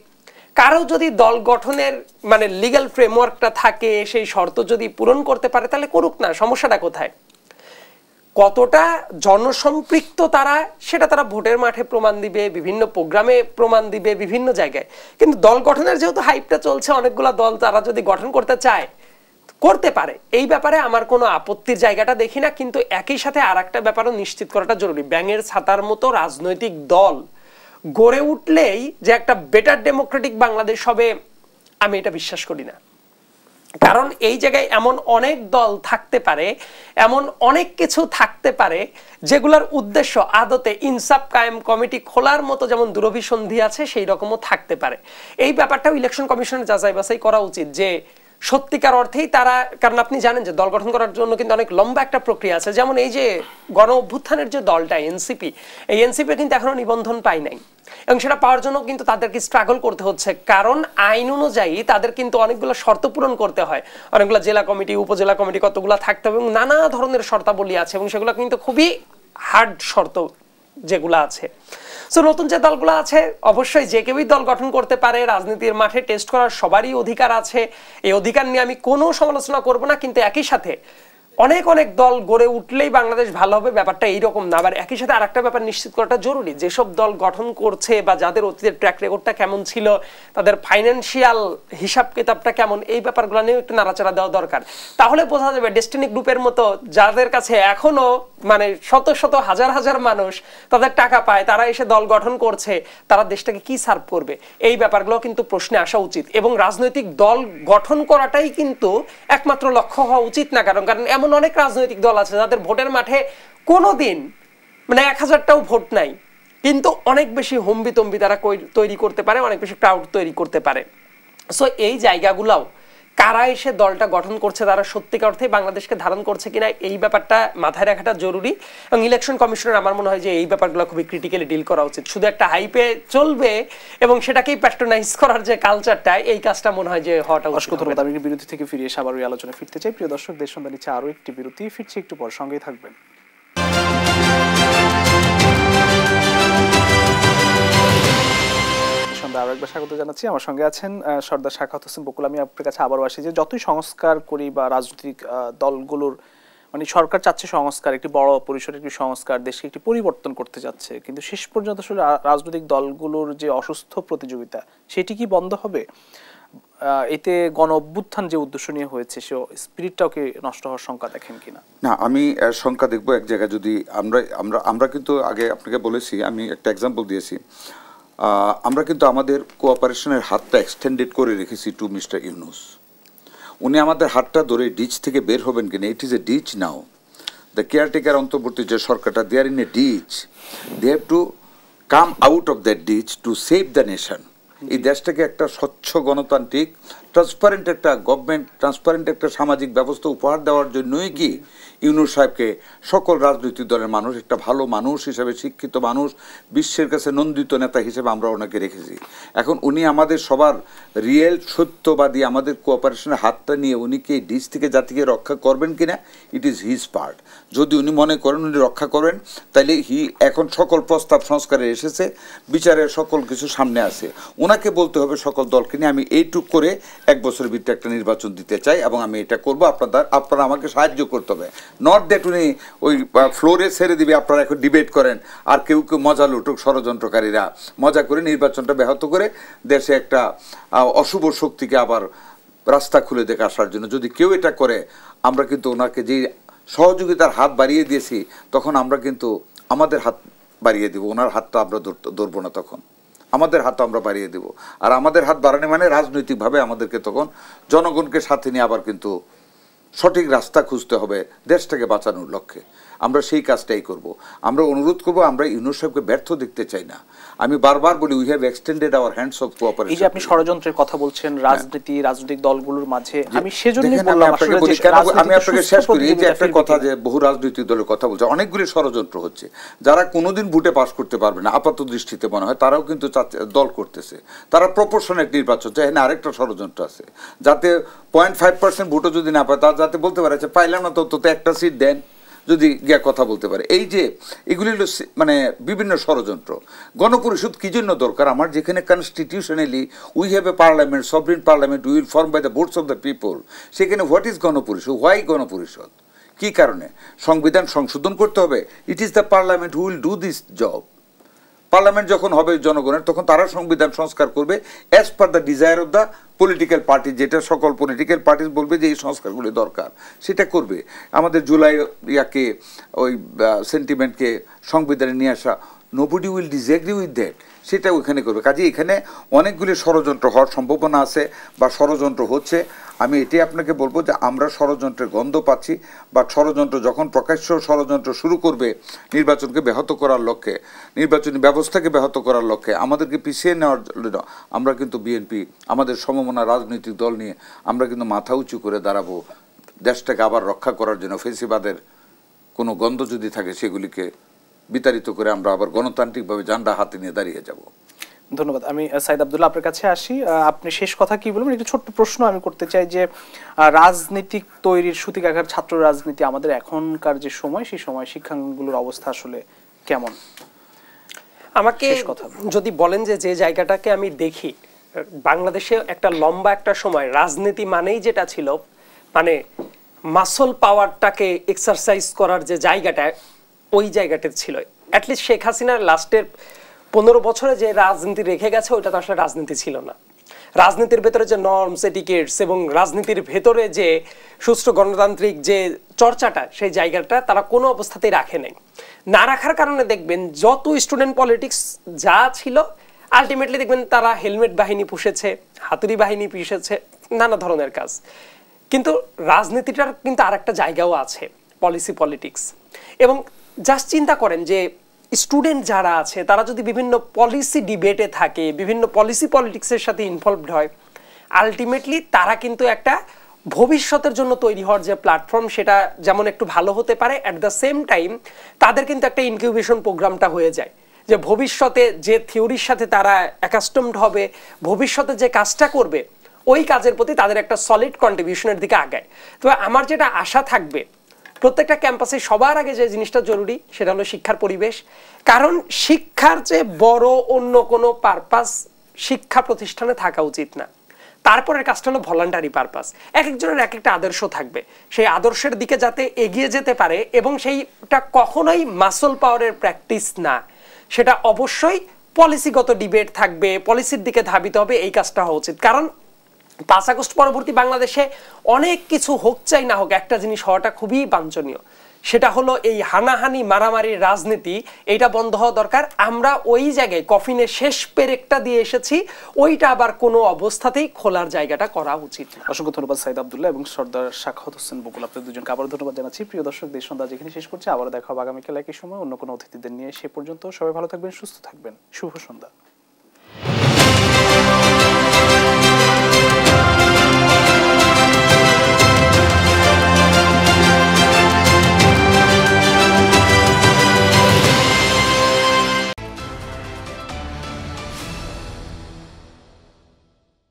Speaker 3: কারো যদি দল গঠনের মানে লিগ্যাল ফ্রেমওয়ার্কটা থাকে, সেই শর্ত যদি পূরণ করতে পারে তাহলে করুক না, সমস্যাটা কোথায়? কতটা জনসম্পৃক্ত তারা, সেটা তারা ভোটের মাঠে প্রমাণ দিবে, বিভিন্ন প্রোগ্রামে প্রমাণ দিবে, বিভিন্ন জায়গায়। কিন্তু দল গঠনের যেহেতু হাইপটা চলছে, অনেকগুলো দল তারা যদি গঠন করতে চায় করতে পারে, এই ব্যাপারে আমার কোনো আপত্তির জায়গাটা দেখি না। কিন্তু একই সাথে আর একটা ব্যাপারও নিশ্চিত করাটা জরুরি, ব্যাঙের ছাতার মতো রাজনৈতিক দল গড়ে উঠলেই যে একটা বেটার ডেমোক্রেটিক বাংলাদেশ হবে, আমি এটা বিশ্বাস করি না। কারণ এই জায়গায় এমন অনেক দল থাকতে পারে, এমন অনেক কিছু থাকতে পারে যেগুলোর উদ্দেশ্য আদতে ইনসাফ কায়েম কমিটি খোলার মতো যেমন দুরভিসন্ধি আছে, সেই রকমও থাকতে পারে। এই ব্যাপারটাও ইলেকশন কমিশনের যাচাই বাছাই করা উচিত যে সত্যিকার অর্থেই তারা, কারণ আপনি জানেন যে দল গঠন করার জন্য কিন্তু অনেক লম্বা একটা প্রক্রিয়া আছে। যেমন এই যে গণ অভ্যুত্থানের যে দলটা এনসিপি, এই এনসিপি কিন্তু এখনো নিবন্ধন পায় নাই এবং সেটা পাওয়ার জন্য কিন্তু তাদেরকে স্ট্রাগল করতে হচ্ছে। কারণ আইন অনুযায়ী তাদের কিন্তু অনেকগুলো শর্ত পূরণ করতে হয়, অনেকগুলো জেলা কমিটি, উপজেলা কমিটি কতগুলো থাকতে হবে এবং নানা ধরনের শর্তাবলী আছে এবং সেগুলো কিন্তু খুবই হার্ড শর্ত যেগুলো আছে। সো নতুন যে দলগুলো আছে, অবশ্যই যে কেউই দল গঠন করতে পারে, রাজনীতির মাঠে টেস্ট করার সবারই অধিকার আছে, এই অধিকার নিয়ে আমি কোনো সমালোচনা করব না। কিন্তু একই সাথে অনেক অনেক দল গড়ে উঠলেই বাংলাদেশ ভালো হবে, ব্যাপারটা এইরকম না। আবার একই সাথে আরেকটা ব্যাপার নিশ্চিত করাটা জরুরি, যেসব দল গঠন করছে বা যাদের অতীতের ট্র্যাক রেকর্ডটা কেমন ছিল, তাদের ফাইন্যান্সিয়াল হিসাব কিতাবটা কেমন, এই ব্যাপারগুলো নিয়েও একটু নাড়াচাড়া দেওয়া দরকার। তাহলে বোঝা যাবে ডেস্টিনি গ্রুপের মতো যাদের কাছে এখনো মানে শত শত হাজার হাজার মানুষ তাদের টাকা পায়, তারা এসে দল গঠন করছে, তারা দেশটাকে কি সার্ভ করবে, এই ব্যাপারগুলো কিন্তু প্রশ্নে আসা উচিত। এবং রাজনৈতিক দল গঠন করাটাই কিন্তু একমাত্র লক্ষ্য হওয়া উচিত না। কারণ এমন অনেক রাজনৈতিক দল আছে যাদের ভোটের মাঠে কোনোদিন মানে 1000টাও ভোট নাই, কিন্তু অনেক বেশি হম্বিতম্বি তারা তৈরি করতে পারে, অনেক বেশি ক্রাউড তৈরি করতে পারে। সো এই জায়গাগুলাও কারা এসে দলটা গঠন করছে, তারা সত্যিকার অর্থে বাংলাদেশকে ধারণ করছে কিনা, এই ব্যাপারটা মাথায় রাখাটা জরুরি। এবং ইলেকশন কমিশনের আমার মনে হয় যে এই ব্যাপারগুলো খুবই ক্রিটিক্যালি ডিল করা উচিত। শুধু একটা হাইপে চলবে এবং সেটাকেই প্যাট্রোনাইজ করার যে কালচারটা, এই কাজটা মনে হয় যে হওয়াটা উচিত।
Speaker 1: আমি বিরতি থেকে ফিরে এসে আবার ওই আলোচনায় ফিরতে চাই। প্রিয় দর্শক, দেশ সন্ধ্যা নিচ্ছে আরো একটি বিরতি, ফিরছি একটু পর, সঙ্গেই থাকবেন। আরো একবার স্বাগত জানাচ্ছি। আমার সঙ্গে আছেন সর্দার সাখাওয়াত হোসেন বকুল। আমি আপনার কাছে আবারও আসি যে যতই সংস্কার করি বা রাজনৈতিক দলগুলোর মানে সরকার চাচ্ছে সংস্কার, একটি বড় পরিসরের একটি সংস্কার, দেশকে একটি পরিবর্তন করতে যাচ্ছে, কিন্তু শেষ পর্যন্ত আসলে রাজনৈতিক দলগুলোর যে অসুস্থ প্রতিযোগিতা, সেটি কি বন্ধ হবে? এতে গণ অভ্যুত্থান যে উদ্দেশ্য নিয়ে হয়েছে, সে স্পিরিটটাও কি নষ্ট হওয়ার শঙ্কা দেখেন কিনা?
Speaker 2: না, আমি শঙ্কা দেখবো এক জায়গায়। যদি আমরা কিন্তু আগে আপনাকে বলেছি, আমি একটা এক্সাম্পল দিয়েছি, আমরা কিন্তু আমাদের কোঅপারেশনের হাতটা এক্সটেন্ডেড করে রেখেছি টু মিস্টার ইউনুস। উনি আমাদের হাতটা ধরে ডিচ থেকে বের হবেন কিনা, it is a ditch now. The caretaker অন্তর্বর্তী যে সরকারটা, they are in a ditch, they have to come out of that ditch to save the nation. এই দেশটাকে একটা স্বচ্ছ গণতান্ত্রিক ট্রান্সপারেন্ট একটা গভর্নমেন্ট, ট্রান্সপারেন্ট একটা সামাজিক ব্যবস্থা উপহার দেওয়ার জন্যই কি ইউনুস সাহেবকে সকল রাজনৈতিক দলের মানুষ, একটা ভালো মানুষ হিসেবে, শিক্ষিত মানুষ, বিশ্বের কাছে নন্দিত নেতা হিসেবে আমরা ওনাকে রেখেছি। এখন উনি আমাদের সবার রিয়েল সত্যবাদী, আমাদের কোঅপারেশনের হাতটা নিয়ে উনি কি এই ডিস থেকে জাতিকে রক্ষা করবেন কিনা, ইট ইজ হিজ পার্ট। যদি উনি মনে করেন উনি রক্ষা করবেন, তাহলে এখন সকল প্রস্তাব সংস্কারে এসেছে, বিচারের সকল কিছু সামনে আছে, ওনাকে বলতে হবে সকল দলকে নিয়ে, আমি এইটুক করে 1 বছরের ভিতরে একটা নির্বাচন দিতে চাই এবং আমি এটা করবো, আপনারা আমাকে সাহায্য করতে হবে। নট দ্যাট উনি ওই ফ্লোরে ছেড়ে দিবে, আপনারা এখন ডিবেট করেন আর কেউ কেউ মজা লুটুক, ষড়যন্ত্রকারীরা মজা করে নির্বাচনটা ব্যাহত করে দেশে একটা অশুভ শক্তিকে আবার রাস্তা খুলে দেখে আসার জন্য যদি কেউ এটা করে, আমরা কিন্তু ওনাকে যে সহযোগিতার হাত বাড়িয়ে দিয়েছি, তখন আমরা কিন্তু আমাদের হাত বাড়িয়ে দেবো, ওনার হাতটা আমরা ধরবো না, তখন আমাদের হাতও আমরা বাড়িয়ে দেব। আর আমাদের হাত বাড়ানো মানে রাজনৈতিকভাবে আমাদেরকে তখন জনগণকে সাথে নিয়ে আবার কিন্তু সঠিক রাস্তা খুঁজতে হবে দেশটাকে বাঁচানোর লক্ষ্যে। আমরা সেই কাজটাই করব। আমরা অনুরোধ করব, আমরা ইউনূস সাহেবকে ব্যর্থ দেখতে চাই না। আমি বারবার বলি, we have extended hour hands of cooperation.
Speaker 1: এই যে আপনি ষড়যন্ত্রের কথা বলছেন রাজনৈতিক দলগুলোর মাঝে, আমি সেজন্যই
Speaker 2: দেখেন,
Speaker 1: বললাম
Speaker 2: আমি আপনাকে শেষ করি। এই যে একটা কথা যে বহু রাজনৈতিক দলের কথা বলছে, অনেকগুলি ষড়যন্ত্র হচ্ছে। যারা কোনোদিন ভোটে পাস করতে পারবে না আপাত দৃষ্টিতে মনে হয়, তারাও কিন্তু দল করতেছে, তারা প্রপোর্শনেট নির্বাচন চায়। এখানে আরেকটা ষড়যন্ত্র আছে, যাতে 0.5% ভোটও যদি না পায়, তার যাতে বলতে পারে পাইলাম না, তো একটা সিট দেন, যদি গিয়া কথা বলতে পারে। এই যে এগুলি হলো মানে বিভিন্ন ষড়যন্ত্র। গণপরিষদ কি জন্য দরকার? আমার যেখানে constitutionally we have a parliament, sovereign parliament, will form by the votes of the people, সেখানে হোয়াট ইজ গণপরিষদ? হোয়াই গণপরিষদ? কি কারণে? সংবিধান সংশোধন করতে হবে। It is the parliament who will do this job. Parliament যখন হবে জনগণের, তখন তারা সংবিধান সংস্কার করবে as per the desire of the political party. যেটা সকল পলিটিক্যাল পার্টি বলবে যে এই সংস্কারগুলি দরকার, সেটা করবে। আমাদের জুলাই ওই সেন্টিমেন্টকে সংবিধানে নিয়ে আসা, nobody will disagree with that, সেটা ওইখানে করবে। কাজে এখানে অনেকগুলি ষড়যন্ত্র হওয়ার সম্ভাবনা আছে বা ষড়যন্ত্র হচ্ছে। আমি এটাই আপনাকে বলবো যে আমরা ষড়যন্ত্রের গন্ধ পাচ্ছি, বা ষড়যন্ত্র যখন প্রকাশ্য ষড়যন্ত্র শুরু করবে নির্বাচনকে ব্যাহত করার লক্ষ্যে, নির্বাচনী ব্যবস্থাকে ব্যাহত করার লক্ষ্যে, আমাদেরকে পিছিয়ে নেওয়ার জন্য, আমরা কিন্তু বিএনপি আমাদের সমমনা রাজনৈতিক দল নিয়ে আমরা কিন্তু মাথা উঁচু করে দাঁড়াবো দেশটাকে আবার রক্ষা করার জন্য। ফেসিবাদের কোনো গন্ধ যদি থাকে সেগুলিকে বিতাড়িত করে আমরা আবার গণতান্ত্রিকভাবে ঝান্ডা হাতে নিয়ে দাঁড়িয়ে যাব।
Speaker 1: ধন্যবাদ। আমি সাইদ আব্দুল্লাহ আপনার কাছে আসি। আপনি শেষ কথা কি বলবেন? একটু ছোট্ট প্রশ্ন আমি করতে চাই যে রাজনীতিক তৈরির সূতিকাগার ছাত্র রাজনীতি, আমাদের এখনকার যে সময়, সেই সময় শিক্ষাঙ্গনগুলোর অবস্থা আসলে কেমন?
Speaker 3: আমাকে যদি বলেন যে যে জায়গাটাকে আমি দেখি, বাংলাদেশে একটা লম্বা একটা সময় রাজনীতি মানেই যেটা ছিল, মানে মাসল পাওয়ারটাকে এক্সারসাইজ করার যে জায়গাটা, ওই জায়গাটা ছিল। অ্যাটলিস্ট শেখ হাসিনার লাস্টের 15 বছরে যে রাজনীতি রেখে গেছে, ওইটা তো আসলে রাজনীতি ছিল না। রাজনীতির ভেতরে যে নর্মস, এটিকেটস এবং রাজনীতির ভেতরে যে সুষ্ঠু গণতান্ত্রিক যে চর্চাটা, সেই জায়গাটা তারা কোনো অবস্থাতেই রাখে নাই। না রাখার কারণে দেখবেন যত স্টুডেন্ট পলিটিক্স যা ছিল, আলটিমেটলি দেখবেন তারা হেলমেট বাহিনী পুষেছে, হাতুড়ি বাহিনী পুষেছে, নানা ধরনের কাজ। কিন্তু রাজনীতিটার কিন্তু আরেকটা জায়গাও আছে, পলিটিক্স। এবং জাস্ট চিন্তা করেন যে স্টুডেন্ট যারা আছে তারা যদি বিভিন্ন পলিসি ডিবেটে থাকে, বিভিন্ন পলিটিক্সের সাথে ইনভলভড হয়, আলটিমেটলি তারা কিন্তু একটা ভবিষ্যতের জন্য তৈরি হওয়ার যে প্ল্যাটফর্ম, সেটা যেমন একটু ভালো হতে পারে, অ্যাট দ্য সেম টাইম তাদের কিন্তু একটা ইনকিউবেশন প্রোগ্রামটা হয়ে যায়, যে ভবিষ্যতে যে থিওরির সাথে তারা অ্যাকাস্টমড হবে, ভবিষ্যতে যে কাজটা করবে, ওই কাজের প্রতি তাদের একটা সলিড কন্ট্রিবিউশনের দিকে আগায়। তবে আমার যেটা আশা থাকবে, প্রত্যেকটা ক্যাম্পাসে সবার আগে যে জিনিসটা জরুরি, সেটা হলো শিক্ষার পরিবেশ। কারণ শিক্ষার যে বড় অন্য কোনো পারপাস শিক্ষা প্রতিষ্ঠানে থাকা উচিত না। তারপরের কাজটা হলো ভলান্টারি পারপাস। এক একজনের এক একটা আদর্শ থাকবে, সেই আদর্শের দিকে যাতে এগিয়ে যেতে পারে, এবং সেইটা কখনোই মাসল পাওয়ারের প্র্যাকটিস না, সেটা অবশ্যই পলিসিগত ডিবেট থাকবে, পলিসির দিকে ধাবিত হবে, এই কাজটা হওয়া উচিত। কারণ 5 আগস্ট পরবর্তী বাংলাদেশে অনেক কিছু হোক চাই না হোক, একটা জিনিস হওয়াটা খুবই বাঞ্ছনীয়, সেটা হলো এই হানাহানি মারামারির রাজনীতি, এইটা বন্ধ হওয়া দরকার। আমরা ওই জায়গায় কফিনের শেষ পেরেকটা দিয়ে এসেছি, ওইটা আবার কোনো অবস্থাতেই খোলার জায়গাটা করা উচিত না।
Speaker 1: অসংখ্য ধন্যবাদ সাইদ আব্দুল্লাহ এবং সর্দার সাখাওয়াত হোসেন বকুল, আপনাদের দুজনকে আবার ধন্যবাদ জানাচ্ছি। প্রিয় দর্শক, দেশ সন্ধ্যা যেখানে শেষ করছে, আবার দেখা হবে আগামীকাল একই সময় অন্য কোনো অতিথিদের নিয়ে। সে পর্যন্ত সবাই ভালো থাকবেন, সুস্থ থাকবেন। শুভ সন্ধ্যা।